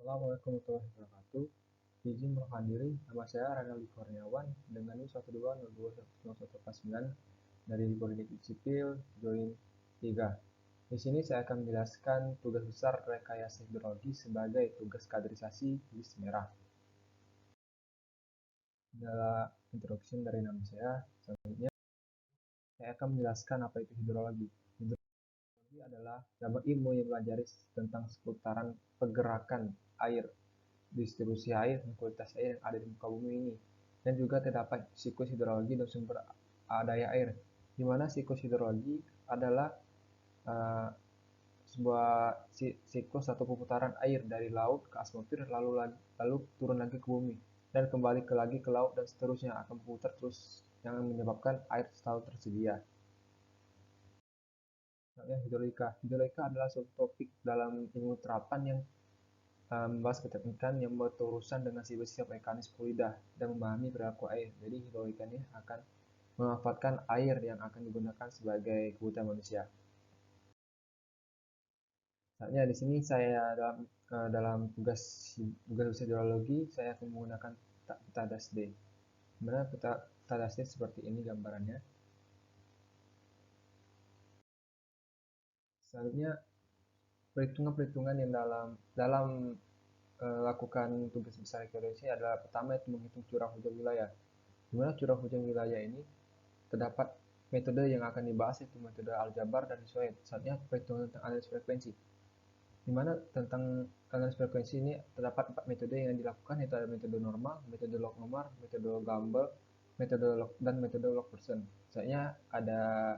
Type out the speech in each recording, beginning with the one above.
Assalamualaikum warahmatullahi wabarakatuh. Izin perkenalkan diri, nama saya Ranaldi Kurniawan dengan NIM 1202149 dari Politeknik Sipil Join 3. Di sini saya akan menjelaskan tugas besar rekayasa hidrologi sebagai tugas kaderisasi list merah. Adalah introduction dari nama saya. Selanjutnya, saya akan menjelaskan apa itu hidrologi. Hidrologi adalah cabang ilmu yang mempelajari tentang seputaran pergerakan air, distribusi air, dan kualitas air yang ada di muka bumi ini. Dan juga terdapat siklus hidrologi dan sumber daya air, di mana siklus hidrologi adalah uh, sebuah siklus atau perputaran air dari laut ke atmosfer lalu turun lagi ke bumi dan kembali lagi ke laut dan seterusnya akan berputar terus yang menyebabkan air selalu tersedia. Hidrolika adalah suatu topik dalam ilmu terapan yang membahas keteknikan yang berurusan dengan sifat mekanis fluida dan memahami perilaku air. Jadi hidrolika ini akan memanfaatkan air yang akan digunakan sebagai kebutuhan manusia. Misalnya di sini saya dalam tugas hidrologi saya akan menggunakan peta DASD. Sebenarnya peta DASD seperti ini gambarannya. Selanjutnya perhitungan-perhitungan yang dalam lakukan tugas besar hidrologi adalah pertama itu menghitung curah hujan wilayah. Di mana curah hujan wilayah ini terdapat metode yang akan dibahas yaitu metode aljabar dan isoid. Saatnya perhitungan tentang analisis frekuensi. Di mana tentang analisis frekuensi ini terdapat 4 metode yang dilakukan yaitu ada metode normal, metode log nomor, metode Gumbel, metode log dan metode log person. Saatnya ada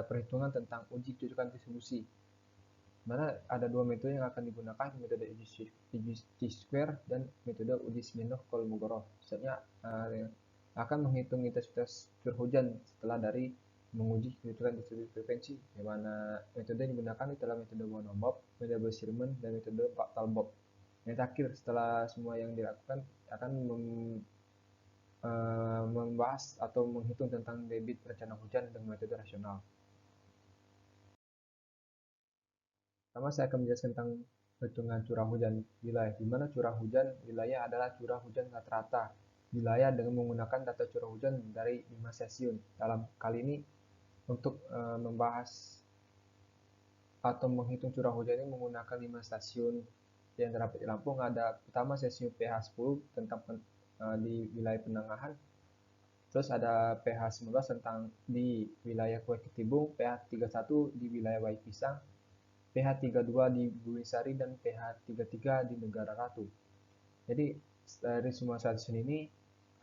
perhitungan tentang uji cocokan distribusi. Mana ada dua metode yang akan digunakan, metode uji square dan metode uji Smirnov-Kolmogorov. Misalnya akan menghitung intensitas curah hujan setelah dari menguji kebutuhan distribusi frekuensi, di mana metode yang digunakan adalah metode Monod, metode Sherman, dan metode Talbot. Yang terakhir, setelah semua yang dilakukan, akan membahas atau menghitung tentang debit perencanaan hujan dengan metode rasional. Pertama saya akan menjelaskan tentang perhitungan curah hujan wilayah, di mana curah hujan wilayah adalah curah hujan rata-rata wilayah dengan menggunakan data curah hujan dari 5 stasiun. Dalam kali ini untuk membahas atau menghitung curah hujan ini menggunakan 5 stasiun yang terdapat di Lampung. Ada pertama stasiun PH10 tentang di wilayah Penangahan. Terus ada PH19 tentang di wilayah Kue Ketibung, PH31 di wilayah Wai Pisang, PH32 di Buwisari, dan PH33 di Negara Ratu. Jadi dari semua stasiun ini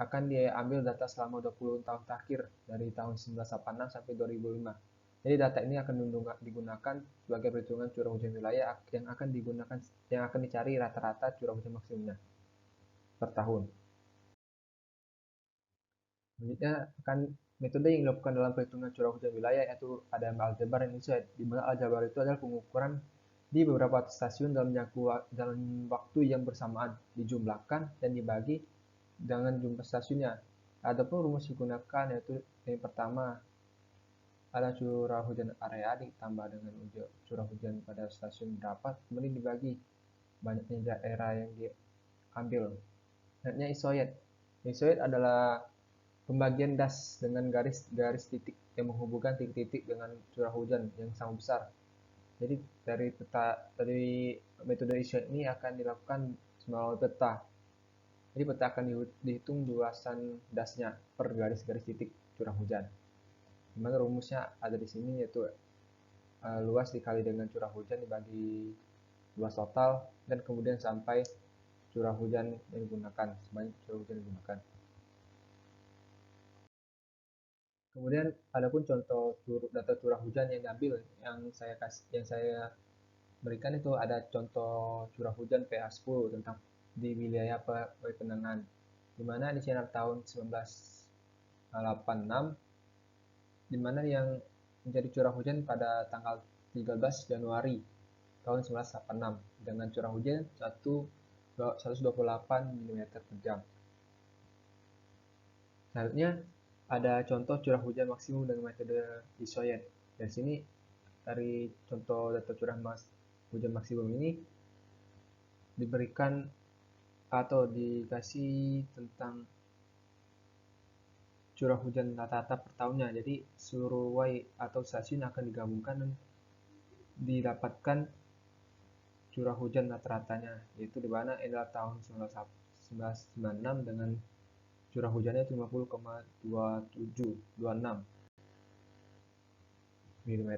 akan diambil data selama 20 tahun terakhir dari tahun 1986 sampai 2005. Jadi data ini akan digunakan sebagai perhitungan curah hujan wilayah yang akan dicari rata-rata curah hujan maksimumnya per tahun. Selanjutnya akan metode yang dilakukan dalam perhitungan curah hujan wilayah yaitu ada aljabar dan isoid. Di mana aljabar itu adalah pengukuran di beberapa stasiun dalam waktu yang bersamaan, dijumlahkan dan dibagi dengan jumlah stasiunnya. Adapun rumus digunakan yaitu yang pertama ada curah hujan area ditambah dengan curah hujan pada stasiun berapa, kemudian dibagi banyaknya daerah yang diambil. Selanjutnya isoid. Isoid adalah pembagian das dengan garis titik yang menghubungkan titik-titik dengan curah hujan yang sama besar. Jadi dari metode isoid ini akan dilakukan melalui peta. Jadi peta akan dihitung luasan dasnya per garis-garis titik curah hujan. Dimana rumusnya ada di sini yaitu luas dikali dengan curah hujan dibagi luas total dan kemudian sampai curah hujan yang digunakan, sebanyak curah hujan yang digunakan. Kemudian adapun contoh data curah hujan yang diambil yang saya berikan itu ada contoh curah hujan PH10 tentang di wilayah Penangahan, di mana di sini tahun 1986, di mana yang menjadi curah hujan pada tanggal 13 Januari tahun 1986 dengan curah hujan 128 mm per jam. Selanjutnya ada contoh curah hujan maksimum dengan metode isoid. Dari sini dari contoh data curah hujan maksimum ini diberikan atau dikasih tentang curah hujan rata-rata per tahunnya. Jadi seluruh Y atau stasiun akan digabungkan dan didapatkan curah hujan rata-ratanya, yaitu di mana adalah tahun 1996 dengan curah hujannya 50,2726 mm.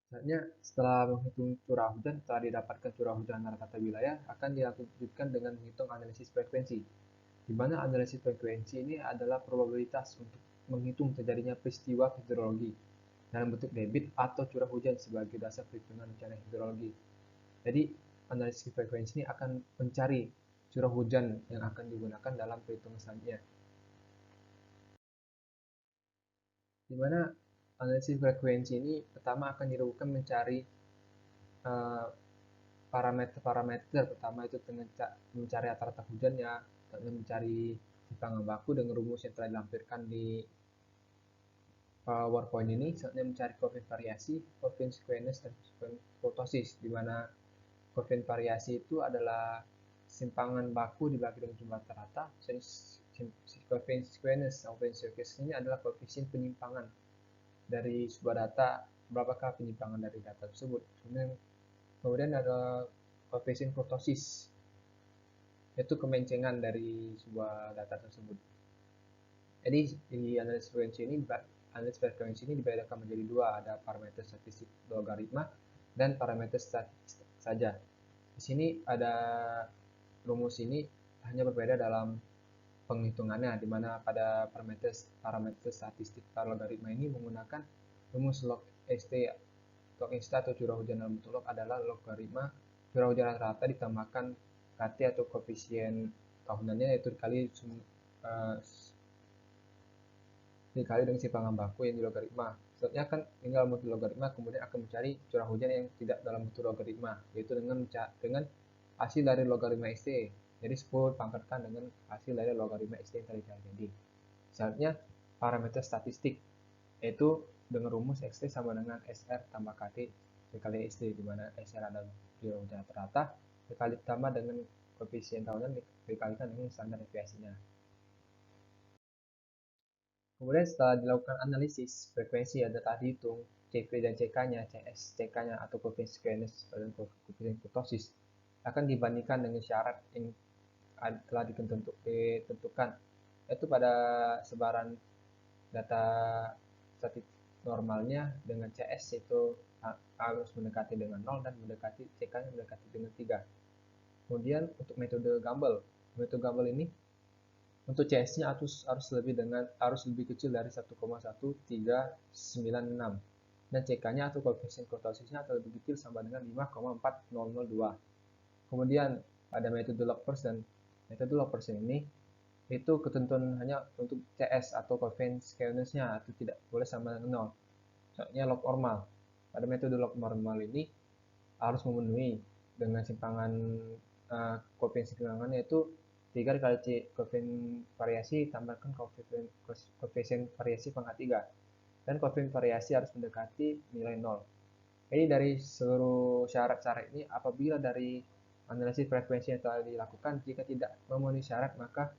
Selanjutnya, setelah menghitung curah hujan, setelah didapatkan curah hujan rata-rata wilayah, akan dilanjutkan dengan menghitung analisis frekuensi. Di mana analisis frekuensi ini adalah probabilitas untuk menghitung terjadinya peristiwa hidrologi dalam bentuk debit atau curah hujan sebagai dasar perhitungan bencana hidrologi. Jadi, analisis frekuensi ini akan mencari curah hujan yang akan digunakan dalam perhitungan selanjutnya. Di mana analisis frekuensi ini pertama akan dilakukan mencari parameter-parameter. Pertama itu dengan mencari rata-rata hujannya, dan mencari timpangan baku dengan rumus yang telah dilampirkan di PowerPoint ini. Selanjutnya mencari koefisien variasi, koefisien squeness, dan koefisien kurtosis, di mana koefisien variasi itu adalah simpangan baku dibagi dengan jumlah rata-rata. Koefisien squeness ini adalah koefisien penyimpangan dari sebuah data, berapakah penyimpangan dari data tersebut. Kemudian ada koefisien kurtosis, yaitu kemencengan dari sebuah data tersebut. Jadi di analisis frekuensi ini dibedakan menjadi dua, ada parameter statistik logaritma dan parameter statistik saja. Di sini ada rumus ini hanya berbeda dalam penghitungannya, di mana pada parameter statistik logaritma ini menggunakan rumus log st. Log st atau curah hujan dalam bentuk log adalah logaritma curah hujan rata-rata ditambahkan KT atau koefisien tahunannya, yaitu dikali dengan simpangan baku yang di logaritma. Selanjutnya kan tinggal bentuk logaritma, kemudian akan mencari curah hujan yang tidak dalam bentuk logaritma, yaitu dengan hasil dari logaritma st. Jadi 10 pangkatkan dengan hasil dari logaritma st yang tadi jadi. Selanjutnya parameter statistik, yaitu dengan rumus xt sama dengan sr tambah kt dikali st, di mana sr adalah curah hujan rata-rata dikali tambah dengan koefisien tahunan dikalikan dengan standar deviasinya. Kemudian setelah dilakukan analisis frekuensi, ada tadi hitung CV dan CK-nya, CS, CK-nya atau koefisien squeness dan koefisien kurtosis akan dibandingkan dengan syarat yang telah ditentukan, yaitu pada sebaran data statistik normalnya dengan CS itu harus mendekati dengan 0 dan CK-nya mendekati dengan 3. Kemudian untuk metode Gumbel ini untuk CS-nya harus lebih kecil dari 1,1396 dan CK-nya atau koefisien kurtosisnya atau lebih kecil sama dengan 5,4002. Kemudian pada metode log persen ini itu ketentuan hanya untuk CS atau koefisien squeness-nya atau tidak boleh sama dengan 0. Soalnya log normal. Pada metode log normal ini harus memenuhi dengan simpangan koefisien simpangannya yaitu 3 dikali C koefisien variasi tambahkan koefisien variasi pangkat 3 dan koefisien variasi harus mendekati nilai 0. Jadi dari seluruh syarat-syarat ini, apabila dari analisis frekuensi yang telah dilakukan jika tidak memenuhi syarat, maka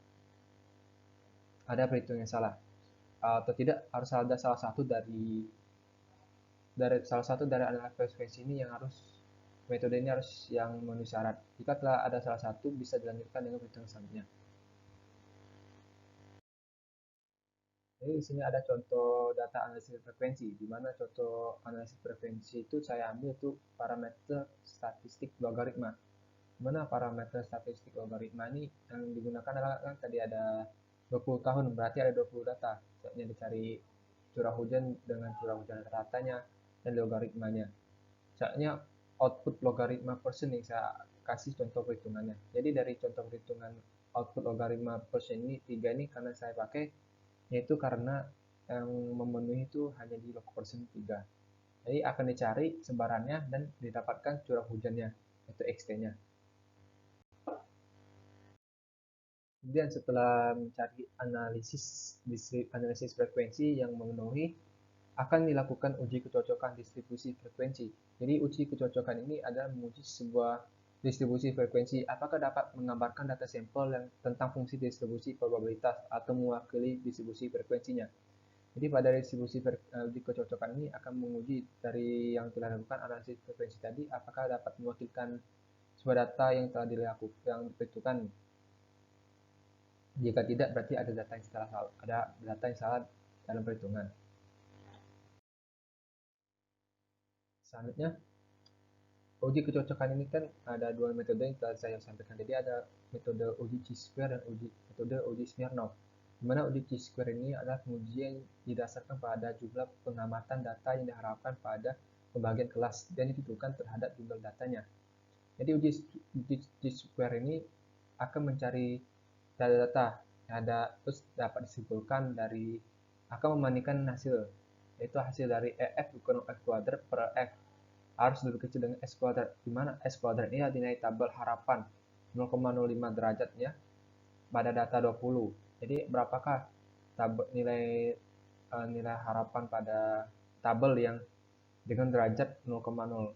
ada perhitungan yang salah, atau tidak harus ada salah satu dari analisis frekuensi ini yang harus metode ini harus yang memenuhi syarat. Jika telah ada salah satu, bisa dilanjutkan dengan perhitungan selanjutnya. Jadi di sini ada contoh data analisis frekuensi, di mana contoh analisis frekuensi itu saya ambil itu parameter statistik logaritma. Di mana parameter statistik logaritma ini yang digunakan adalah kan tadi ada 20 tahun, berarti ada 20 data. Soalnya dicari curah hujan dengan curah hujan rata-ratanya dan logaritmanya. Soalnya output logaritma persen yang saya kasih contoh perhitungannya. Jadi dari contoh perhitungan output logaritma persen ini 3 ini karena saya pakai, yaitu karena yang memenuhi itu hanya di log persen 3. Jadi akan dicari sebarannya dan didapatkan curah hujannya, yaitu XT-nya. Kemudian setelah mencari analisis frekuensi yang memenuhi, akan dilakukan uji kecocokan distribusi frekuensi. Jadi uji kecocokan ini adalah menguji sebuah distribusi frekuensi apakah dapat menggambarkan data sampel yang tentang fungsi distribusi probabilitas atau mewakili distribusi frekuensinya. Jadi pada distribusi uji kecocokan ini akan menguji dari yang telah dilakukan analisis frekuensi tadi apakah dapat mewakilkan sebuah data yang telah dilakukan yang diperhitungkan. Jika tidak, berarti ada data yang salah dalam perhitungan. Selanjutnya, uji kecocokan ini kan ada dua metode yang telah saya sampaikan. Jadi ada metode uji chi-square dan metode uji Smirnov. Di mana uji chi-square ini adalah pengujian yang didasarkan pada jumlah pengamatan data yang diharapkan pada pembagian kelas dan dibutuhkan terhadap jumlah datanya. Jadi uji chi-square ini akan mencari data-data terus dapat disimpulkan dari akan membandingkan hasil, yaitu hasil dari EF dikurang F kuadrat per F harus lebih kecil dengan S kuadrat, di mana S kuadrat ini adalah nilai tabel harapan 0,05 derajatnya pada data 20. Jadi berapakah nilai harapan pada tabel yang dengan derajat 0,05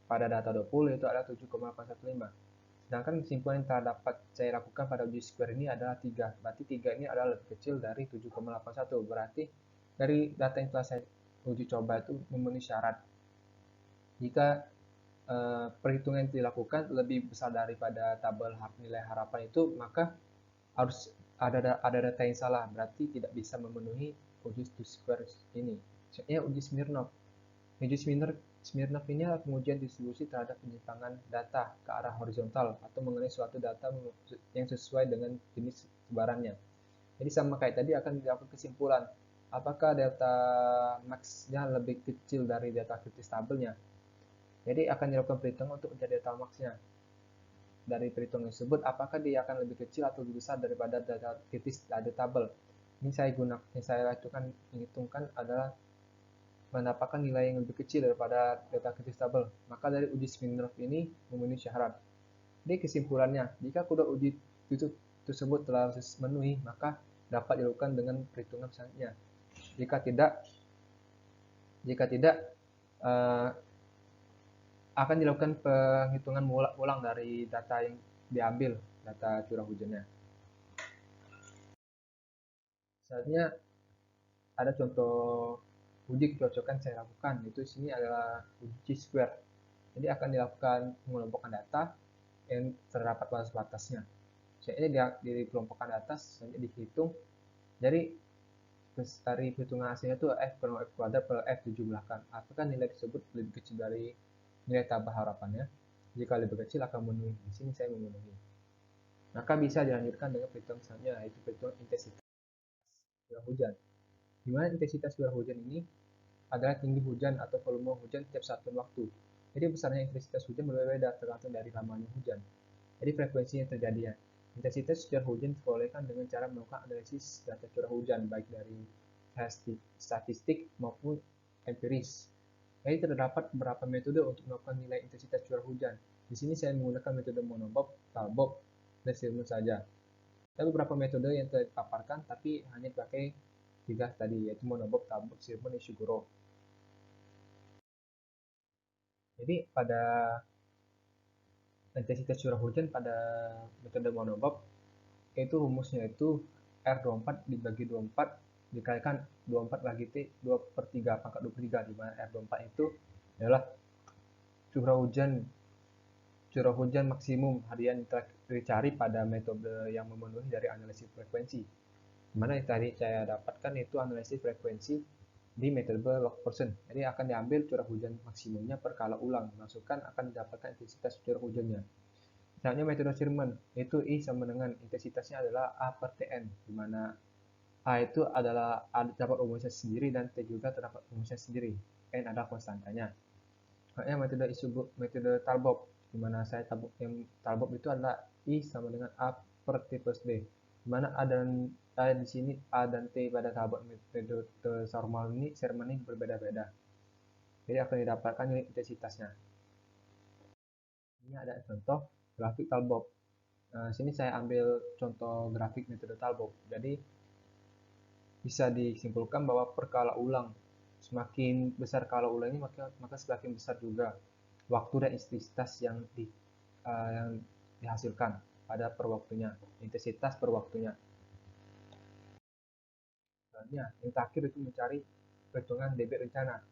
pada data 20 itu adalah 7,815. Sedangkan kesimpulan yang terdapat saya lakukan pada uji square ini adalah 3. Berarti 3 ini adalah lebih kecil dari 7,81. Berarti dari data yang telah saya uji coba itu memenuhi syarat. Jika perhitungan yang dilakukan lebih besar daripada tabel nilai harapan itu, maka harus ada data yang salah. Berarti tidak bisa memenuhi uji square ini. Sebenarnya uji Smirnov. Uji Smirnov ini adalah pengujian distribusi terhadap penyimpangan data ke arah horizontal atau mengenai suatu data yang sesuai dengan jenis sebarannya. Jadi sama kayak tadi akan dilakukan kesimpulan apakah delta max-nya lebih kecil dari delta kritis tabelnya. Jadi akan dilakukan perhitungan untuk mencari delta max-nya. Dari perhitungan tersebut apakah dia akan lebih kecil atau lebih besar daripada delta kritis tabel. Ini saya hitungkan adalah mendapatkan nilai yang lebih kecil daripada delta kritis tabel. Maka dari uji Smirnov ini memenuhi syarat. Jadi kesimpulannya, jika kedua uji itu tersebut telah memenuhi, maka dapat dilakukan dengan perhitungan selanjutnya. Jika tidak akan dilakukan penghitungan ulang dari data yang diambil, data curah hujannya. Selanjutnya ada contoh uji kecocokan saya lakukan, yaitu sini adalah uji square. Jadi akan dilakukan pengelompokan data yang terdapat batas-batasnya. Jadi di kelompokan data selanjutnya dihitung. Jadi dari perhitungan hasilnya itu F per F kuadrat per F dijumlahkan. Apakah nilai tersebut lebih kecil dari nilai tabel harapannya? Jika lebih kecil akan memenuhi. Di sini saya memenuhi. Maka bisa dilanjutkan dengan perhitungan selanjutnya, yaitu perhitungan intensitas curah hujan. Di mana intensitas curah hujan ini adalah tinggi hujan atau volume hujan tiap satuan waktu. Jadi besarnya intensitas hujan berbeda tergantung dari lamanya hujan. Jadi frekuensi yang terjadinya. Intensitas curah hujan diperolehkan dengan cara melakukan analisis data curah hujan baik dari statistik maupun empiris. Jadi terdapat beberapa metode untuk melakukan nilai intensitas curah hujan. Di sini saya menggunakan metode Monobop, Talbot, dan Sherman saja. Ada beberapa metode yang telah dipaparkan, tapi hanya dipakai 3 tadi, yaitu Monobop, Talbot, Sherman, dan Shiguro. Jadi pada intensitas curah hujan pada metode Monobop, itu rumusnya itu R24 dibagi 24 dikalikan 24 lagi T 2 per 3 pangkat 23, di mana R24 itu adalah curah hujan maksimum harian yang dicari pada metode yang memenuhi dari analisis frekuensi. Dimana yang tadi saya dapatkan itu analisis frekuensi di metode log persen. Jadi akan diambil curah hujan maksimumnya per kala ulang, masukkan akan didapatkan intensitas curah hujannya. Selanjutnya metode Sherman, itu I sama dengan intensitasnya adalah A per Tn, di mana A itu adalah terdapat rumusnya sendiri dan T juga terdapat rumusnya sendiri. N adalah konstantanya. Selanjutnya metode Talbot, di mana saya Talbot itu adalah I sama dengan A per T plus D. Di mana A dan di sini A dan T pada Talbot metode Sherman ini berbeda-beda. Jadi akan didapatkan nilai intensitasnya. Ini ada contoh grafik Talbot. Sini saya ambil contoh grafik metode Talbot. Jadi bisa disimpulkan bahwa perkala ulang semakin besar kala ulangnya maka semakin besar juga waktu dan intensitas yang dihasilkan pada per waktunya, intensitas per waktunya. Selanjutnya, yang terakhir itu mencari perhitungan debit rencana,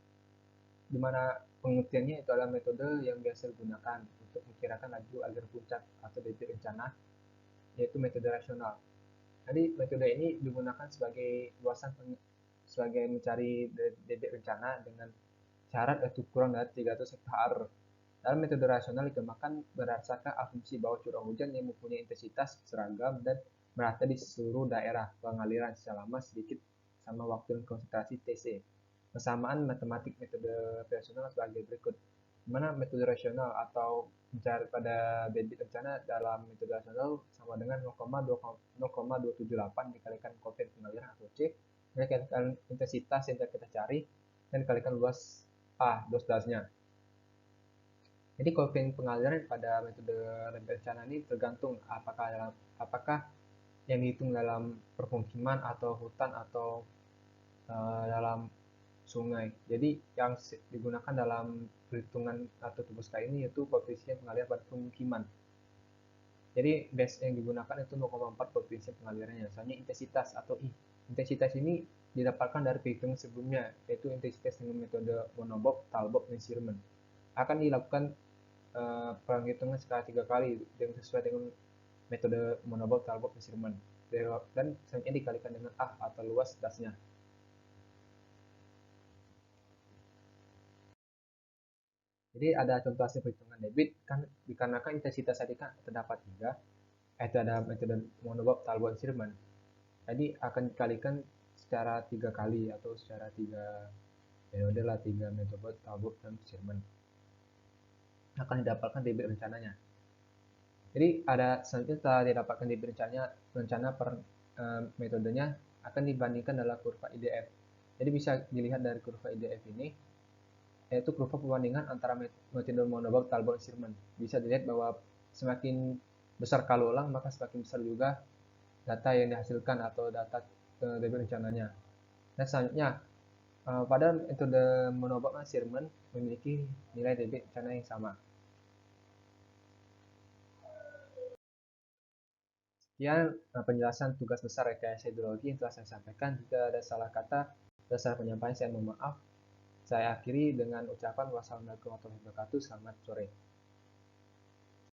di mana pengertiannya itu adalah metode yang biasa digunakan untuk mengkirakan laju aliran puncak atau debit rencana, yaitu metode rasional. Jadi metode ini digunakan sebagai sebagai mencari debit rencana dengan syarat itu kurang dari 300 hektar. Dalam metode rasional dikembangkan berdasarkan asumsi bahwa curah hujan yang mempunyai intensitas seragam dan merata di seluruh daerah pengaliran secara lama sedikit sama waktu dan konsentrasi TC. Persamaan matematik metode rasional sebagai berikut. Di mana metode rasional atau mencari pada debit rencana dalam metode rasional sama dengan 0,278 dikalikan koefisien pengaliran atau C, dikalikan intensitas yang kita cari, dan dikalikan luas A, luas dasnya. Jadi koefisien pengaliran pada metode rencana ini tergantung apakah yang dihitung dalam permukiman atau hutan atau dalam sungai. Jadi yang digunakan dalam perhitungan atau tugas kali ini yaitu koefisien pengaliran pada permukiman. Jadi base yang digunakan itu 0,4 koefisien pengalirannya. Misalnya intensitas atau I. Intensitas ini didapatkan dari perhitungan sebelumnya, yaitu intensitas dengan metode Monobov, Talbot, dan Sherman. Akan dilakukan penghitungan sekali 3 kali yang sesuai dengan metode Monobov, Talbot, dan Sherman. Dan selanjutnya dikalikan dengan A atau luas dasnya. Jadi ada contoh hasil perhitungan debit kan dikarenakan intensitas tadi kan terdapat 3, itu ada metode Monobov, Talbot, Sherman. Jadi akan dikalikan secara 3 kali atau secara 3 periode lah, 3 metode Talbot dan Sherman. Akan didapatkan debit rencananya. Jadi ada selanjutnya setelah didapatkan debit rencana per metodenya akan dibandingkan dalam kurva IDF. Jadi bisa dilihat dari kurva IDF ini, yaitu kurva perbandingan antara metode Monobov, Talbot, Sherman. Bisa dilihat bahwa semakin besar kali ulang maka semakin besar juga data yang dihasilkan atau data debit rencananya. Dan selanjutnya pada metode Monobov dan Sherman memiliki nilai debit rencana yang sama. Sekian penjelasan tugas besar rekayasa hidrologi yang telah saya sampaikan. Jika ada salah kata, dasar penyampaian saya mohon maaf. Saya akhiri dengan ucapan wassalamualaikum warahmatullahi wabarakatuh. Selamat sore.